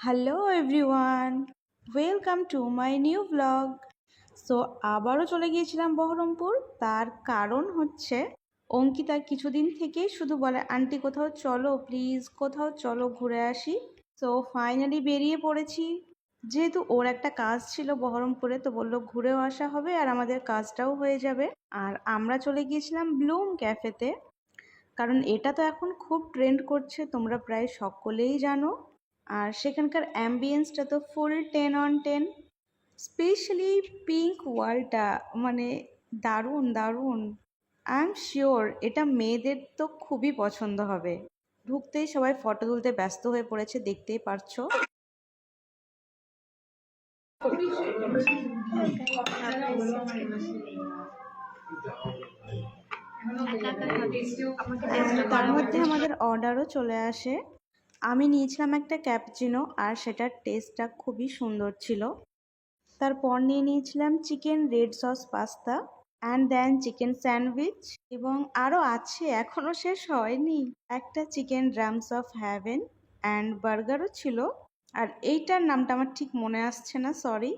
Hello everyone, welcome to my new blog. So আবারও চলে গিয়েছিলাম বহরমপুর। তার কারণ হচ্ছে অঙ্কিতা কিছুদিন থেকেই শুধু বলে আন্টি কোথাও চলো প্লিজ, কোথাও চলো ঘুরে আসি। সো ফাইনালি বেরিয়ে পড়েছি। যেহেতু ওর একটা কাজ ছিল বহরমপুরে, তো বললো ঘুরেও আসা হবে আর আমাদের কাজটাও হয়ে যাবে। আর আমরা চলে গিয়েছিলাম ব্লুম ক্যাফেতে, কারণ এটা তো এখন খুব ট্রেন্ড করছে, তোমরা প্রায় সকলেই জানো। আর সেখানকার অ্যাম্বিয়েন্সটা তো ফুল 10/10। স্পেশালি পিঙ্ক ওয়ালটা মানে দারুণ দারুণ। আই এম শিওর এটা মেয়েদের তো খুবই পছন্দ হবে। ঢুকতেই সবাই ফটো তুলতে ব্যস্ত হয়ে পড়েছে, দেখতেই পারছো। তার মধ্যে আমাদের অর্ডারও চলে আসে। আমি নিয়েছিলাম একটা ক্যাপুচিনো আর সেটার টেস্টটা খুবই সুন্দর ছিল। তারপর নিয়ে নিয়েছিলাম chicken red sauce pasta and then chicken sandwich, এবং আরও আছে এখনও শেষ হয়নি, একটা chicken drums of heaven and বার্গারও ছিল। আর এইটার নামটা আমার ঠিক মনে আসছে না, সরি।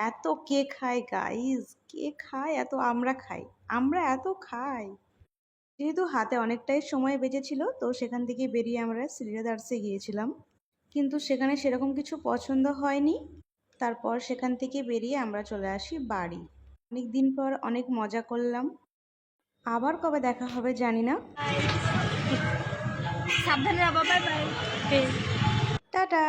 এত কে খায় গাইজ, কে খায় এত? আমরা খাই, আমরা এত খাই। যেহেতু হাতে অনেকটাই সময় বেঁচেছিল, তো সেখান থেকে বেরিয়ে আমরা শ্রীরাদার্সে গিয়েছিলাম, কিন্তু সেখানে সেরকম কিছু পছন্দ হয়নি। তারপর সেখান থেকে বেরিয়ে আমরা চলে আসি বাড়ি। অনেক দিন পর অনেক মজা করলাম। আবার কবে দেখা হবে জানি না। সাবধানে যাবো, বাই বাই। টাটা।